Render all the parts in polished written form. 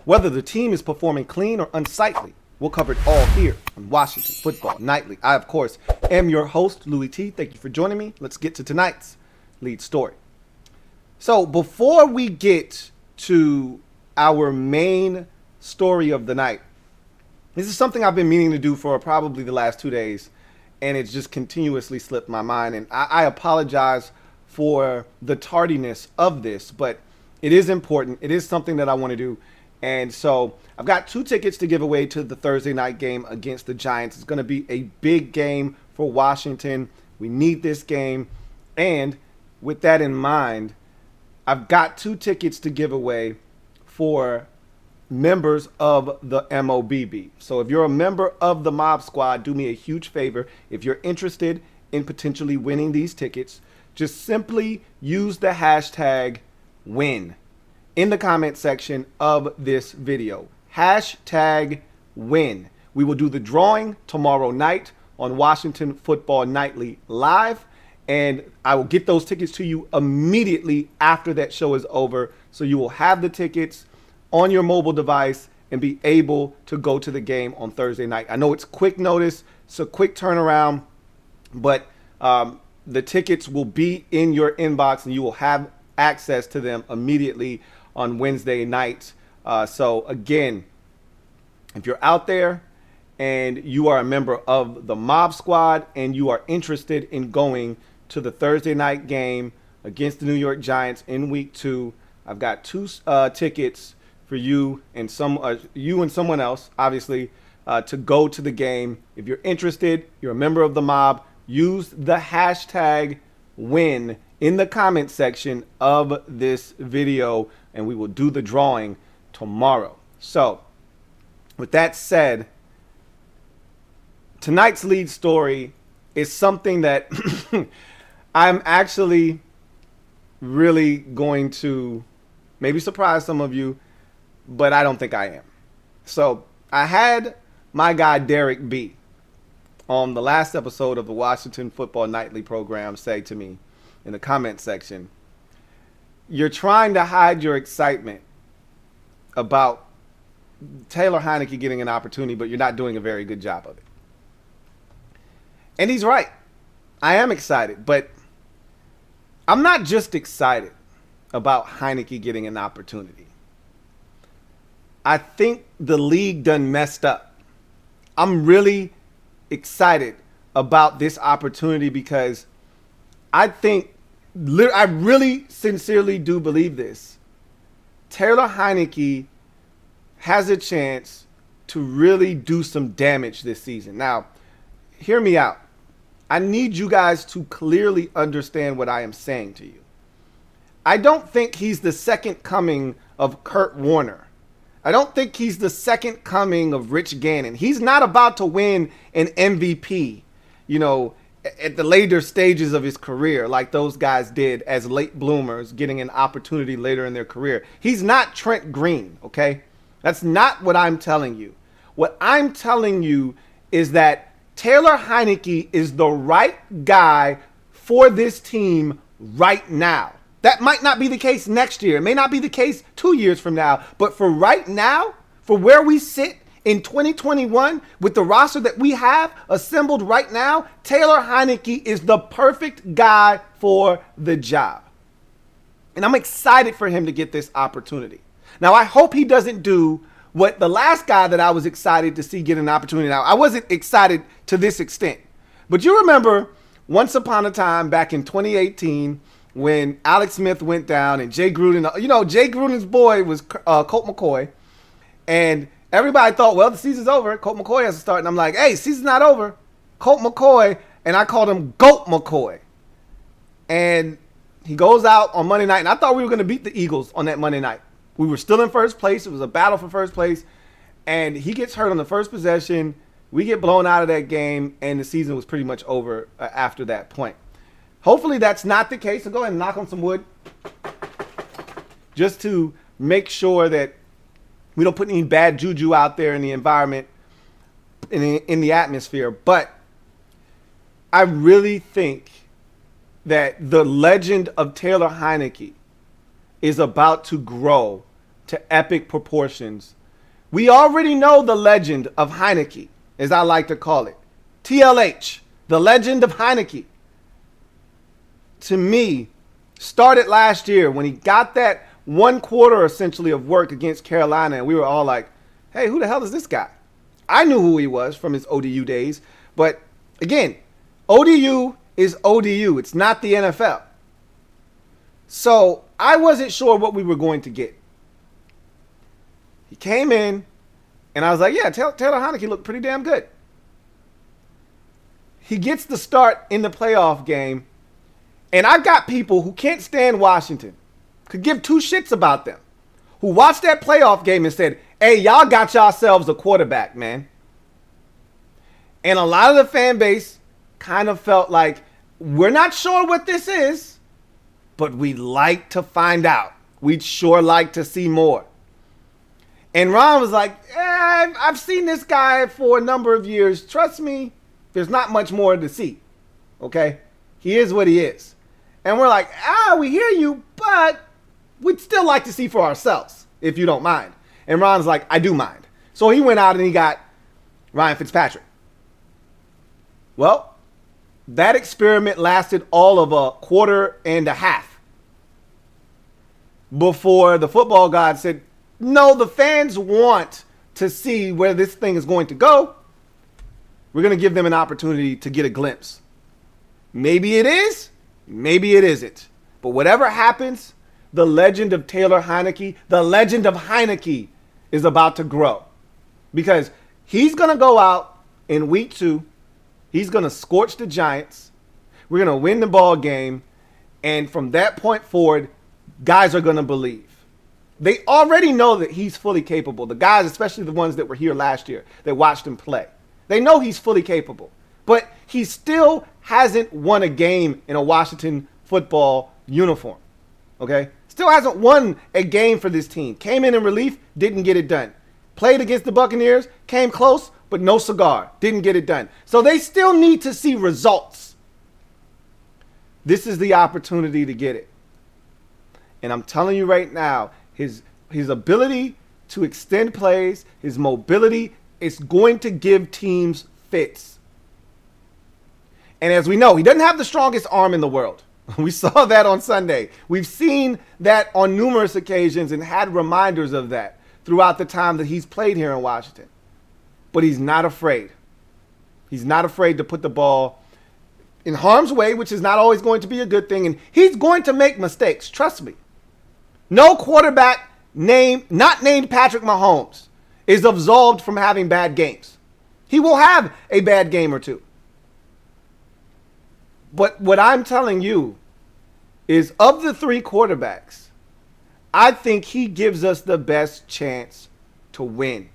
Whether the team is performing clean or unsightly, we'll cover it all here on Washington Football Nightly. I, of course, am your host, Louie T. Thank you for joining me. Let's get to tonight's lead story. So before we get to our main story of the night, this is something I've been meaning to do for probably the last 2 days, and it's just continuously slipped my mind. And I apologize for the tardiness of this, but it is important. It is something that I want to do. And so I've got 2 tickets to give away to the Thursday night game against the Giants. It's going to be a big game for Washington. We need this game. And with that in mind, I've got 2 tickets to give away for members of the MOBB. So if you're a member of the Mob Squad, do me a huge favor. If you're interested in potentially winning these tickets, just simply use the hashtag WIN in the comment section of this video. Hashtag WIN. We will do the drawing tomorrow night on Washington Football Nightly Live, and I will get those tickets to you immediately after that show is over. So you will have the tickets on your mobile device and be able to go to the game on Thursday night. I know it's quick notice, it's a quick turnaround, but the tickets will be in your inbox and you will have access to them immediately on Wednesday night. So again, if you're out there and you are a member of the Mob Squad and you are interested in going to the Thursday night game against the New York Giants in week 2, I've got 2 tickets for you and someone else, obviously, to go to the game. If you're interested, you're a member of the mob, use the hashtag WIN in the comment section of this video, and we will do the drawing tomorrow. So with that said, tonight's lead story is something that I'm actually really going to maybe surprise some of you, but I don't think I am. So I had my guy Derek B on the last episode of the Washington Football Nightly program say to me in the comment section, "You're trying to hide your excitement about Taylor Heinicke getting an opportunity, but you're not doing a very good job of it." And he's right. I am excited, but I'm not just excited about Heinicke getting an opportunity. I think the league done messed up. I'm really excited about this opportunity because I really sincerely do believe this. Taylor Heinicke has a chance to really do some damage this season. Now, hear me out. I need you guys to clearly understand what I am saying to you. I don't think he's the second coming of Kurt Warner. I don't think he's the second coming of Rich Gannon. He's not about to win an MVP, at the later stages of his career like those guys did as late bloomers, getting an opportunity later in their career. He's not Trent Green, okay? That's not what I'm telling you. What I'm telling you is that Taylor Heinicke is the right guy for this team right now. That might not be the case next year. It may not be the case 2 years from now. But for right now, for where we sit in 2021 with the roster that we have assembled right now, Taylor Heinicke is the perfect guy for the job. And I'm excited for him to get this opportunity. Now, I hope he doesn't do what the last guy that I was excited to see get an opportunity. Now, I wasn't excited to this extent. But you remember once upon a time back in 2018 when Alex Smith went down and Jay Gruden, Jay Gruden's boy was Colt McCoy. And everybody thought, well, the season's over. Colt McCoy has to start. And I'm like, hey, season's not over. Colt McCoy. And I called him Goat McCoy. And he goes out on Monday night. And I thought we were going to beat the Eagles on that Monday night. We were still in first place. It was a battle for first place. And he gets hurt on the first possession. We get blown out of that game. And the season was pretty much over after that point. Hopefully that's not the case. So go ahead and knock on some wood just to make sure that we don't put any bad juju out there in the environment, in the atmosphere. But I really think that the legend of Taylor Heinicke is about to grow to epic proportions. We already know the legend of Heinicke, as I like to call it. TLH, the Legend of Heinicke, to me, started last year when he got that 1 quarter essentially of work against Carolina, and we were all like, hey, who the hell is this guy? I knew who he was from his ODU days, but again, ODU is ODU. It's not the NFL. So I wasn't sure what we were going to get. He came in, and I was like, yeah, Taylor Heinicke looked pretty damn good. He gets the start in the playoff game, and I've got people who can't stand Washington, could give two shits about them, who watched that playoff game and said, hey, y'all got yourselves a quarterback, man. And a lot of the fan base kind of felt like, we're not sure what this is, but we'd like to find out. We'd sure like to see more. And Ron was like, I've seen this guy for a number of years. Trust me, there's not much more to see. Okay? He is what he is. And we're like, we hear you, but we'd still like to see for ourselves, if you don't mind. And Ron's like, I do mind. So he went out and he got Ryan Fitzpatrick. Well, that experiment lasted all of a quarter and a half before the football god said, no, the fans want to see where this thing is going to go. We're going to give them an opportunity to get a glimpse. Maybe it is, maybe it isn't. But whatever happens, the legend of Taylor Heinicke, the Legend of Heinicke is about to grow. Because he's going to go out in week 2. He's going to scorch the Giants. We're going to win the ball game. And from that point forward, guys are going to believe. They already know that he's fully capable. The guys, especially the ones that were here last year, that watched him play. They know he's fully capable. But he still hasn't won a game in a Washington football uniform. Okay? Still hasn't won a game for this team. Came in relief, didn't get it done. Played against the Buccaneers, came close, but no cigar. Didn't get it done. So they still need to see results. This is the opportunity to get it. And I'm telling you right now, his ability to extend plays, his mobility is going to give teams fits. And as we know, he doesn't have the strongest arm in the world. We saw that on Sunday. We've seen that on numerous occasions and had reminders of that throughout the time that he's played here in Washington. But he's not afraid. He's not afraid to put the ball in harm's way, which is not always going to be a good thing. And he's going to make mistakes. Trust me. No quarterback not named Patrick Mahomes is absolved from having bad games. He will have a bad game or two. But what I'm telling you is, of the 3 quarterbacks, I think he gives us the best chance to win.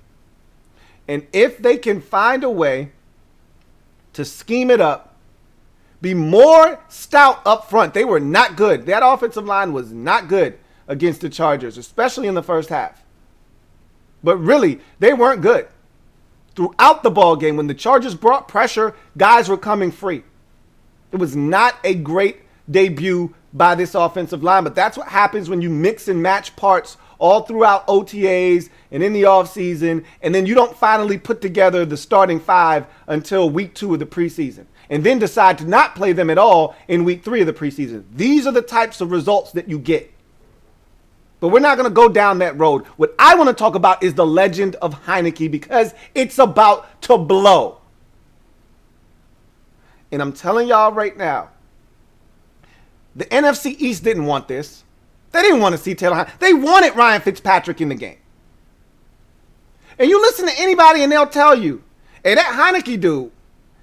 And if they can find a way to scheme it up, be more stout up front. They were not good. That offensive line was not good against the Chargers, especially in the first half. But really, they weren't good. Throughout the ball game, when the Chargers brought pressure, guys were coming free. It was not a great debut by this offensive line, but that's what happens when you mix and match parts all throughout OTAs and in the offseason, and then you don't finally put together the starting 5 until week 2 of the preseason, and then decide to not play them at all in week 3 of the preseason. These are the types of results that you get. But we're not going to go down that road. What I want to talk about is the Legend of Heinicke, because it's about to blow. And I'm telling y'all right now, the NFC East didn't want this. They didn't want to see Taylor Heinicke. They wanted Ryan Fitzpatrick in the game. And you listen to anybody and they'll tell you, hey, that Heinicke dude,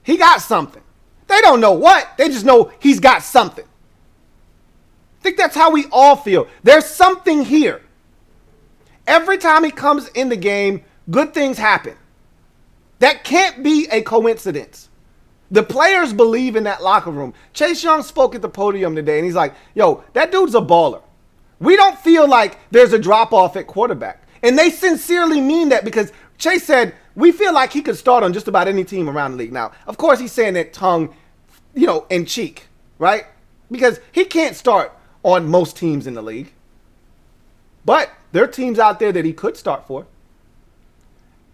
he got something. They don't know what. They just know he's got something. I think that's how we all feel. There's something here. Every time he comes in the game, good things happen. That can't be a coincidence. The players believe in that locker room. Chase Young spoke at the podium today, and he's like, yo, that dude's a baller. We don't feel like there's a drop-off at quarterback. And they sincerely mean that, because Chase said, we feel like he could start on just about any team around the league. Now, of course, he's saying that tongue, in cheek, right? Because he can't start on most teams in the league. But there are teams out there that he could start for.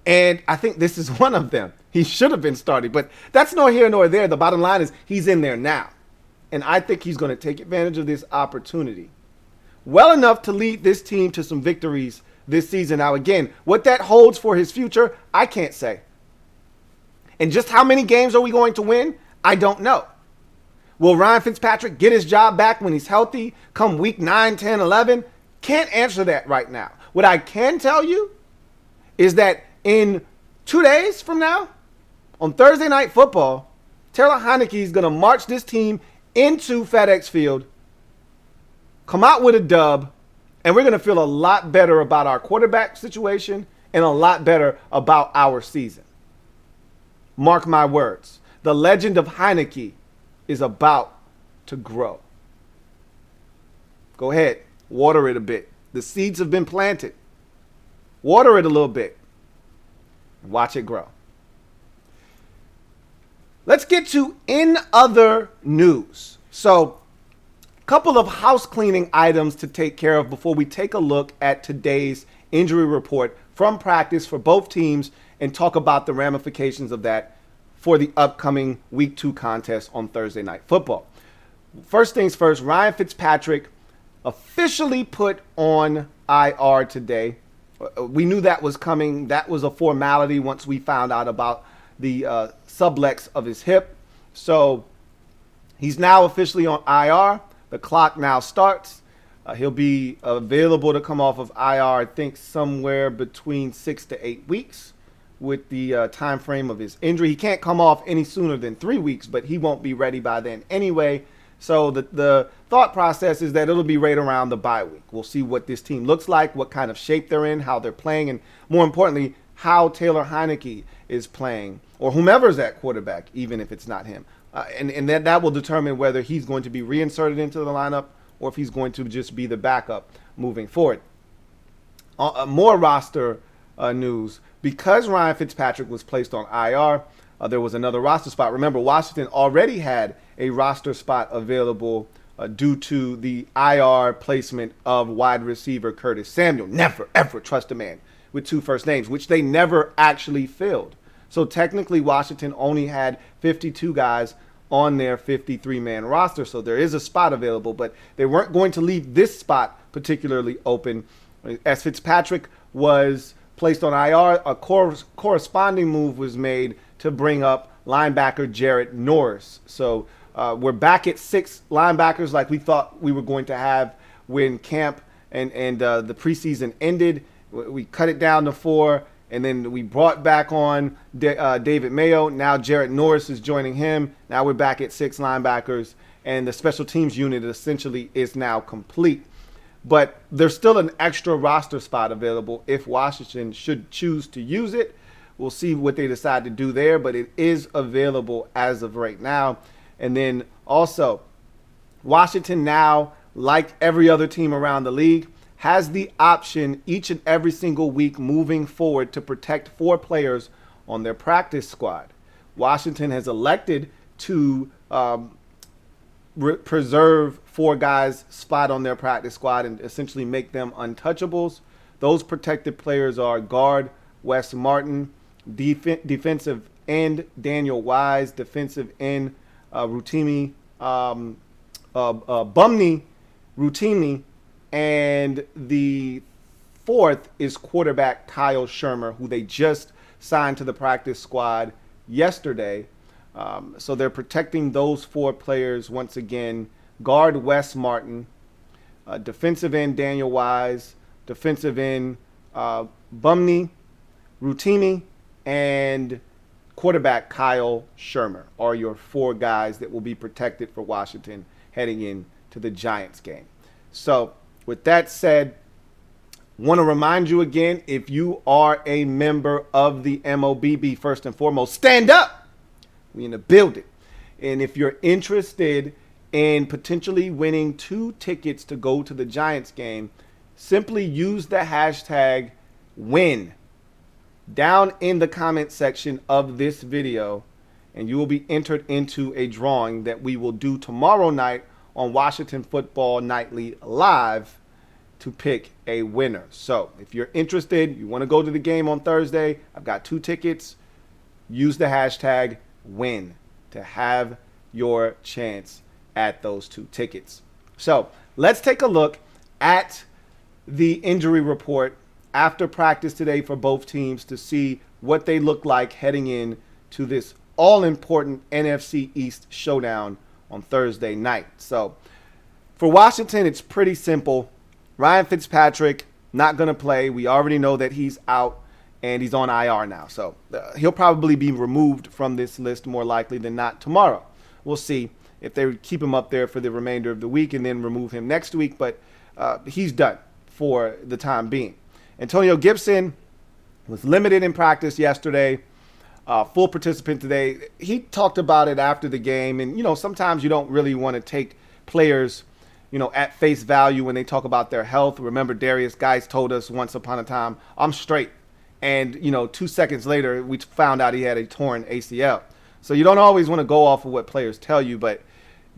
And I think this is one of them. He should have been starting, but that's nor here nor there. The bottom line is he's in there now. And I think he's going to take advantage of this opportunity well enough to lead this team to some victories this season. Now, again, what that holds for his future, I can't say. And just how many games are we going to win? I don't know. Will Ryan Fitzpatrick get his job back when he's healthy come week 9, 10, 11? Can't answer that right now. What I can tell you is that in 2 days from now, on Thursday Night Football, Taylor Heinicke is going to march this team into FedEx Field, come out with a dub, and we're going to feel a lot better about our quarterback situation and a lot better about our season. Mark my words. The legend of Heinicke is about to grow. Go ahead. Water it a bit. The seeds have been planted. Water it a little bit. Watch it grow. Let's get to in other news. So, a couple of house cleaning items to take care of before we take a look at today's injury report from practice for both teams and talk about the ramifications of that for the upcoming Week 2 contest on Thursday Night Football. First things first, Ryan Fitzpatrick officially put on IR today. We knew that was coming. That was a formality once we found out about the sublex of his hip. So he's now officially on IR. The clock now starts. He'll be available to come off of IR, I think, somewhere between 6 to 8 weeks with the time frame of his injury. He can't come off any sooner than 3 weeks, but he won't be ready by then anyway. So the thought process is that it'll be right around the bye week. We'll see what this team looks like, what kind of shape they're in, how they're playing, and more importantly, how Taylor Heinicke is playing, or whomever's at quarterback, even if it's not him. And that will determine whether he's going to be reinserted into the lineup or if he's going to just be the backup moving forward. More roster news. Because Ryan Fitzpatrick was placed on IR, there was another roster spot. Remember, Washington already had a roster spot available due to the IR placement of wide receiver Curtis Samuel. Never, ever trust a man with 2 first names, which they never actually filled. So technically, Washington only had 52 guys on their 53-man roster. So there is a spot available, but they weren't going to leave this spot particularly open. As Fitzpatrick was placed on IR, a corresponding move was made to bring up linebacker Jarrett Norris. So we're back at 6 linebackers like we thought we were going to have when camp and the preseason ended. We cut it down to 4, and then we brought back on David Mayo. Now Jarrett Norris is joining him. Now we're back at 6 linebackers, and the special teams unit essentially is now complete. But there's still an extra roster spot available if Washington should choose to use it. We'll see what they decide to do there, but it is available as of right now. And then also, Washington now, like every other team around the league, has the option each and every single week moving forward to protect 4 players on their practice squad. Washington has elected to preserve 4 guys' spot on their practice squad and essentially make them untouchables. Those protected players are guard Wes Martin, defensive end Daniel Wise, defensive end Bumney Routinely, and the 4th is quarterback Kyle Shermer, who they just signed to the practice squad yesterday. So they're protecting those 4 players once again. Guard Wes Martin, defensive end Daniel Wise, defensive end Bumney Routinely, and quarterback Kyle Shermer are your 4 guys that will be protected for Washington heading into the Giants game. So with that said, want to remind you again, if you are a member of the MOBB, first and foremost, stand up. We in the building. And if you're interested in potentially winning 2 tickets to go to the Giants game, simply use the hashtag WIN down in the comment section of this video, and you will be entered into a drawing that we will do tomorrow night on Washington Football Nightly Live to pick a winner. So if you're interested, you want to go to the game on Thursday, I've got 2 tickets. Use the hashtag WIN to have your chance at those 2 tickets. So let's take a look at the injury report after practice today for both teams to see what they look like heading in to this all-important NFC East showdown on Thursday night. So for Washington, it's pretty simple. Ryan Fitzpatrick, not going to play. We already know that he's out and he's on IR now. So he'll probably be removed from this list more likely than not tomorrow. We'll see if they keep him up there for the remainder of the week and then remove him next week. But he's done for the time being. Antonio Gibson was limited in practice yesterday, full participant today. He talked about it after the game. And, you know, sometimes you don't really want to take players, you know, at face value when they talk about their health. Remember, Darius Geis told us once upon a time, I'm straight. And, you know, 2 seconds later, we found out he had a torn ACL. So you don't always want to go off of what players tell you. But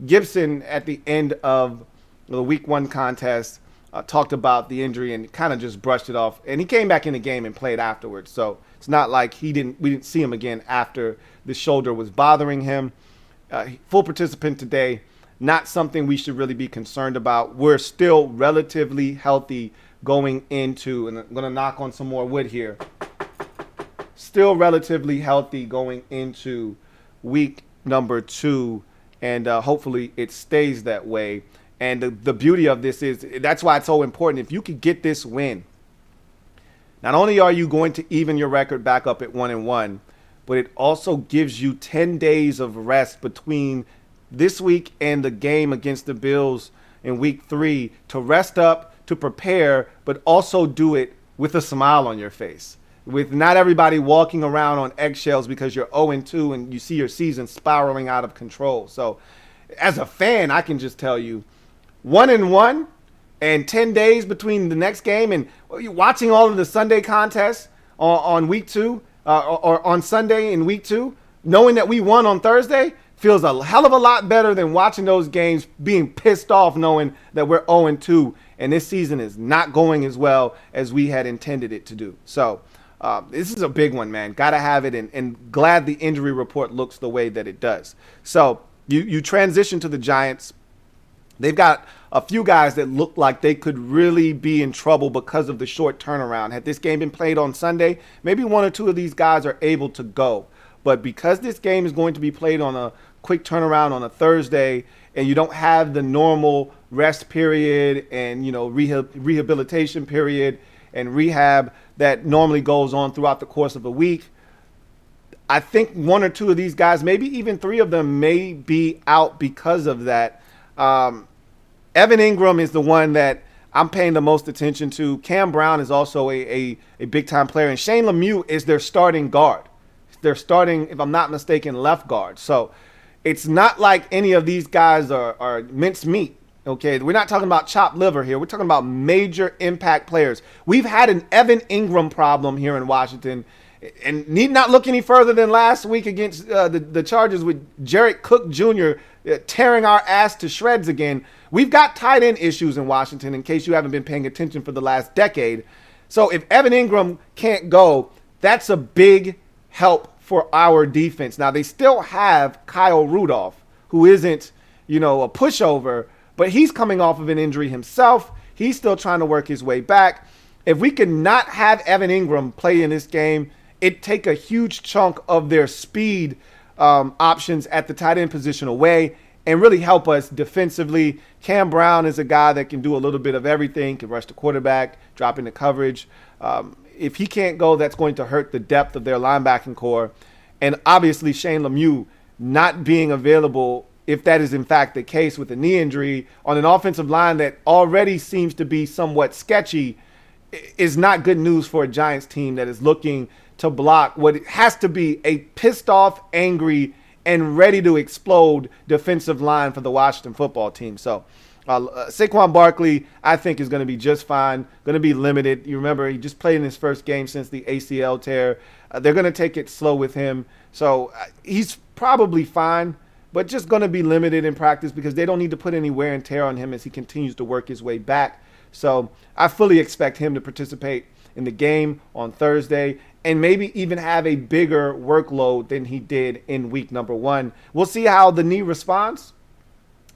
Gibson, at the end of the week 1 contest, talked about the injury and kind of just brushed it off. And he came back in the game and played afterwards. So it's not like we didn't see him again after the shoulder was bothering him. Full participant today. Not something we should really be concerned about. We're still relatively healthy going into, and I'm going to knock on some more wood here, still relatively healthy going into week number 2, and hopefully it stays that way. And the beauty of this is, that's why it's so important. If you could get this win, not only are you going to even your record back up at 1-1, but it also gives you 10 days of rest between this week and the game against the Bills in week 3 to rest up, to prepare, but also do it with a smile on your face, with not everybody walking around on eggshells because you're 0-2 and you see your season spiraling out of control. So as a fan, I can just tell you, 1-1 and 10 days between the next game, and watching all of the Sunday contests on week 2 or on Sunday in week 2, knowing that we won on Thursday, feels a hell of a lot better than watching those games being pissed off knowing that we're 0-2 and this season is not going as well as we had intended it to do. So this is a big one, man. Got to have it, and glad the injury report looks the way that it does. So you transition to the Giants. They've got a few guys that look like they could really be in trouble because of the short turnaround. Had this game been played on Sunday, maybe 1 or 2 of these guys are able to go. But because this game is going to be played on a quick turnaround on a Thursday, and you don't have the normal rest period and, you know, rehabilitation period and rehab that normally goes on throughout the course of a week, I think 1 or 2 of these guys, maybe even 3 of them, may be out because of that. Evan Ingram is the one that I'm paying the most attention to. Cam Brown is also a big-time player, and Shane Lemieux is their starting guard. They're starting, if I'm not mistaken, left guard. So it's not like any of these guys are minced meat. Okay, we're not talking about chopped liver here. We're talking about major impact players. We've had an Evan Ingram problem here in Washington, and need not look any further than last week against the Chargers with Jarrett Cook Jr. Tearing our ass to shreds again. We've got tight end issues in Washington, in case you haven't been paying attention for the last decade. So if Evan Ingram can't go, that's a big help for our defense. Now, they still have Kyle Rudolph, who isn't, you know, a pushover, but he's coming off of an injury himself. He's still trying to work his way back. If we could not have Evan Ingram play in this game, it'd take a huge chunk of their speed options at the tight end position away and really help us defensively. Cam Brown is a guy that can do a little bit of everything, can rush the quarterback, drop into coverage. If he can't go, that's going to hurt the depth of their linebacking core. And obviously Shane Lemieux not being available, if that is in fact the case with a knee injury on an offensive line that already seems to be somewhat sketchy, is not good news for a Giants team that is looking to block what has to be a pissed off, angry, and ready to explode defensive line for the Washington football team. So Saquon Barkley, I think, is going to be just fine, going to be limited. You remember, he just played in his first game since the ACL tear. They're going to take it slow with him. So he's probably fine, but just going to be limited in practice because they don't need to put any wear and tear on him as he continues to work his way back So I fully expect him to participate in the game on Thursday and maybe even have a bigger workload than he did in week number 1. We'll see how the knee responds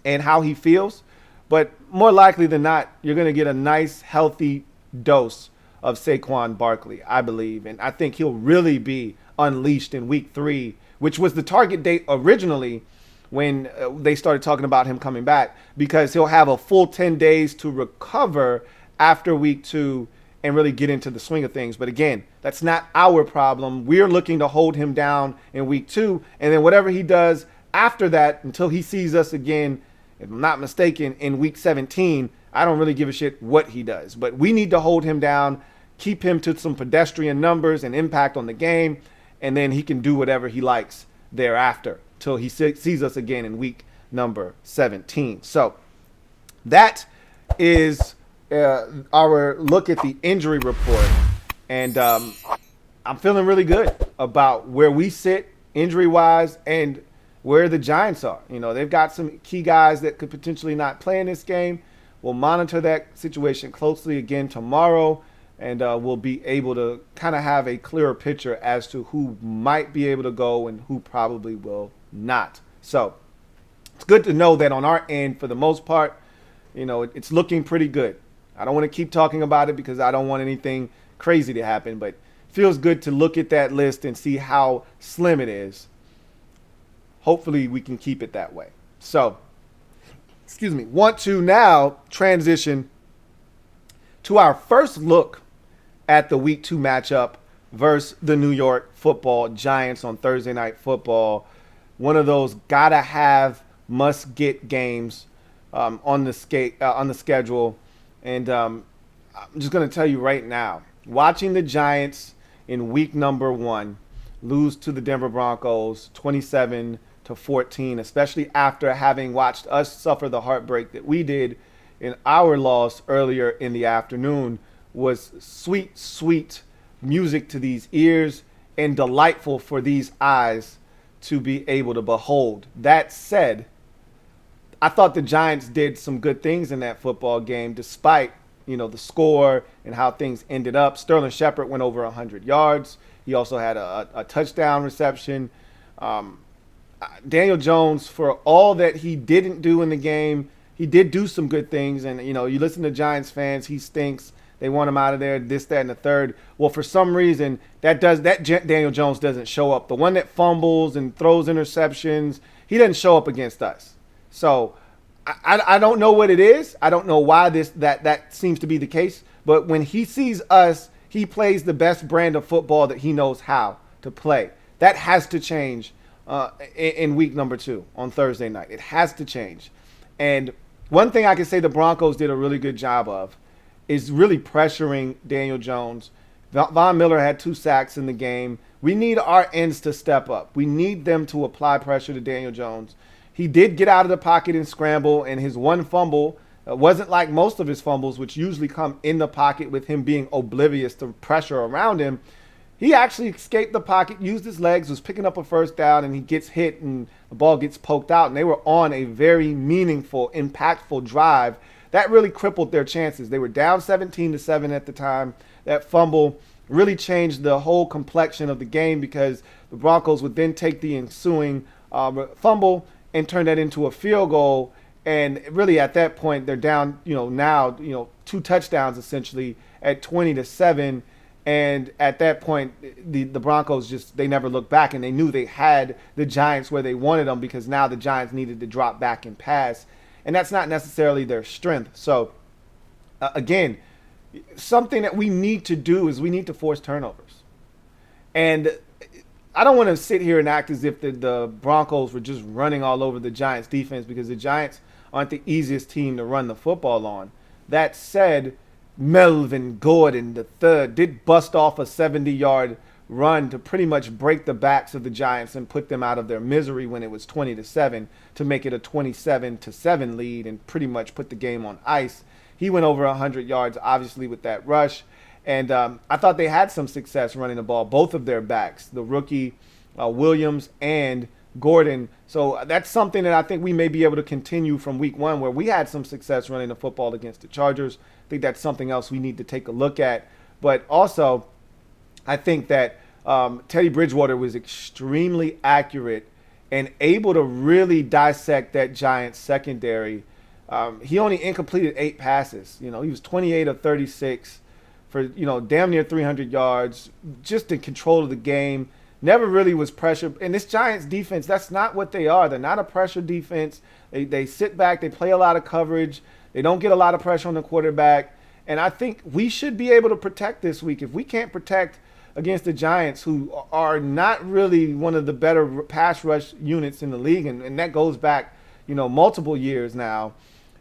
and how he feels. But more likely than not, you're going to get a nice, healthy dose of Saquon Barkley, I believe. And I think he'll really be unleashed in week 3, which was the target date originally when they started talking about him coming back, because he'll have a full 10 days to recover after week 2 and really get into the swing of things. But again, that's not our problem. We're looking to hold him down in week 2. And then whatever he does after that, until he sees us again, if I'm not mistaken, in week 17, I don't really give a shit what he does. But we need to hold him down, keep him to some pedestrian numbers and impact on the game, and then he can do whatever he likes thereafter till he sees us again in week number 17. So that is our look at the injury report. And I'm feeling really good about where we sit injury-wise and where the Giants are. You know, they've got some key guys that could potentially not play in this game. We'll monitor that situation closely again tomorrow, and we'll be able to kind of have a clearer picture as to who might be able to go and who probably will not. So it's good to know that on our end, for the most part, you know, it's looking pretty good. I don't want to keep talking about it because I don't want anything crazy to happen, but it feels good to look at that list and see how slim it is. Hopefully we can keep it that way. So, want to now transition to our first look at the week 2 matchup versus the New York Football Giants on Thursday Night Football. One of those gotta have, must get games on the schedule. And I'm just gonna tell you right now, watching the Giants in week number 1 lose to the Denver Broncos 27-14, especially after having watched us suffer the heartbreak that we did in our loss earlier in the afternoon, was sweet, sweet music to these ears and delightful for these eyes to be able to behold. That said, I thought the Giants did some good things in that football game, despite, you know, the score and how things ended up. Sterling Shepard went over 100 yards. He also had a touchdown reception. Daniel Jones, for all that he didn't do in the game, he did do some good things. And, you know, you listen to Giants fans, he stinks. They want him out of there, this, that, and the third. Well, for some reason, Daniel Jones doesn't show up. The one that fumbles and throws interceptions, he doesn't show up against us. So I don't know what it is. I don't know why that seems to be the case. But when he sees us, he plays the best brand of football that he knows how to play. That has to change in week number 2 on Thursday night. It has to change. And one thing I can say the Broncos did a really good job of is really pressuring Daniel Jones. Von Miller had 2 sacks in the game. We need our ends to step up. We need them to apply pressure to Daniel Jones. He did get out of the pocket and scramble, and his one fumble wasn't like most of his fumbles, which usually come in the pocket with him being oblivious to pressure around him. He actually escaped the pocket, used his legs, was picking up a first down, and he gets hit and the ball gets poked out. And they were on a very meaningful, impactful drive. That really crippled their chances. They were down 17-7 at the time. That fumble really changed the whole complexion of the game because the Broncos would then take the ensuing fumble and turn that into a field goal. And really at that point, they're down, now 2 touchdowns essentially at 20-7. And at that point, the Broncos they never looked back, and they knew they had the Giants where they wanted them because now the Giants needed to drop back and pass. And that's not necessarily their strength. So, again, something that we need to do is we need to force turnovers. And I don't want to sit here and act as if the Broncos were just running all over the Giants defense, because the Giants aren't the easiest team to run the football on. That said, Melvin Gordon III did bust off a 70-yard run to pretty much break the backs of the Giants and put them out of their misery when it was 20-7 to make it a 27-7 lead and pretty much put the game on ice. He went over 100 yards, obviously, with that rush. And I thought they had some success running the ball, both of their backs, the rookie Williams and Gordon. So that's something that I think we may be able to continue from week 1, where we had some success running the football against the Chargers. I think that's something else we need to take a look at. But also, I think that Teddy Bridgewater was extremely accurate and able to really dissect that Giants secondary. He only incompleted 8 passes. He was 28 of 36 for, damn near 300 yards, just in control of the game. Never really was pressured. And this Giants defense, that's not what they are. They're not a pressure defense. They sit back. They play a lot of coverage. They don't get a lot of pressure on the quarterback. And I think we should be able to protect this week. If we can't protect against the Giants, who are not really one of the better pass rush units in the league, and that goes back, multiple years now,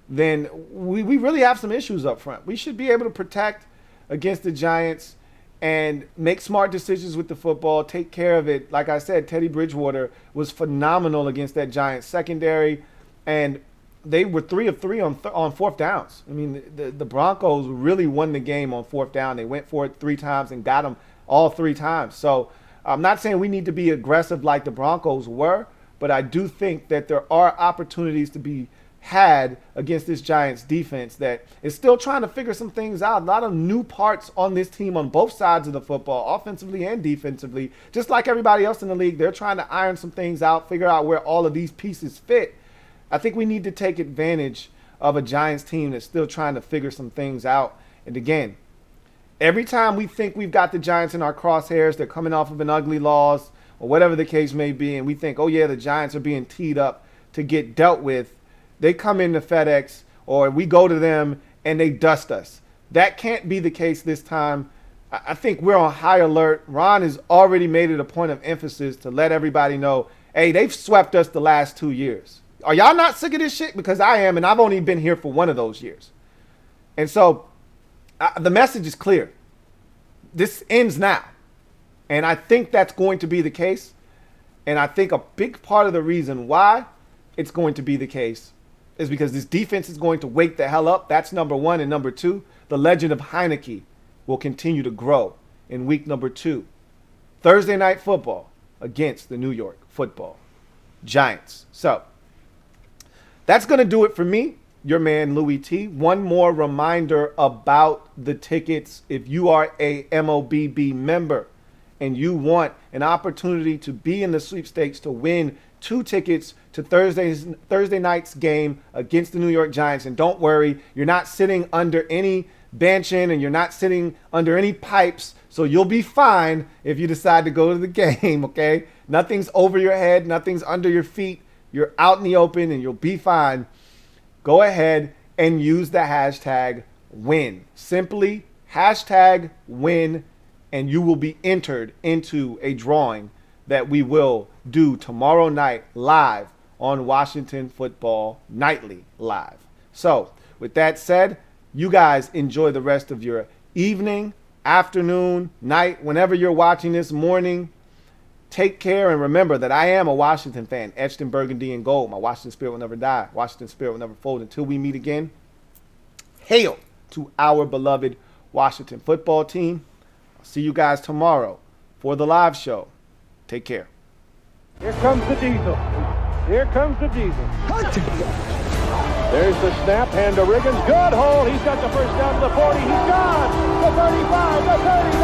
then we really have some issues up front. We should be able to protect against the Giants and make smart decisions with the football, take care of it. Like I said, Teddy Bridgewater was phenomenal against that Giants secondary, and they were 3 of 3 on fourth downs. I mean, the Broncos really won the game on fourth down. They went for it 3 times and got them all 3 times. So I'm not saying we need to be aggressive like the Broncos were, but I do think that there are opportunities to be had against this Giants defense that is still trying to figure some things out. A lot of new parts on this team on both sides of the football, offensively and defensively. Just like everybody else in the league, they're trying to iron some things out, figure out where all of these pieces fit. I think we need to take advantage of a Giants team that's still trying to figure some things out. And again, every time we think we've got the Giants in our crosshairs, they're coming off of an ugly loss or whatever the case may be, and we think, oh yeah, the Giants are being teed up to get dealt with, they come into FedEx or we go to them and they dust us. That can't be the case this time. I think we're on high alert. Ron has already made it a point of emphasis to let everybody know, hey, they've swept us the last 2 years. Are y'all not sick of this shit? Because I am, and I've only been here for one of those years. And so the message is clear. This ends now. And I think that's going to be the case. And I think a big part of the reason why it's going to be the case is because this defense is going to wake the hell up. That's number one. And number two, the legend of Heinicke will continue to grow in week number 2. Thursday night football against the New York Football Giants. So that's going to do it for me, your man Louie T. One more reminder about the tickets. If you are a MOBB member and you want an opportunity to be in the sweepstakes to win 2 tickets to Thursday night's game against the New York Giants. And don't worry, you're not sitting under any benching and you're not sitting under any pipes. So you'll be fine if you decide to go to the game, okay? Nothing's over your head. Nothing's under your feet. You're out in the open and you'll be fine. Go ahead and use the hashtag WIN. Simply hashtag WIN, and you will be entered into a drawing that we will do tomorrow night live on Washington Football Nightly Live. So with that said, you guys enjoy the rest of your evening, afternoon, night, whenever you're watching this, morning. Take care, and remember that I am a Washington fan, etched in burgundy and gold. My Washington spirit will never die. Washington spirit will never fold. Until we meet again, hail to our beloved Washington football team. I'll see you guys tomorrow for the live show. Take care. Here comes the diesel. Here comes the diesel. There's the snap, hand to Riggins. Good hold. He's got the first down to the 40. He's gone. The 35, the 30.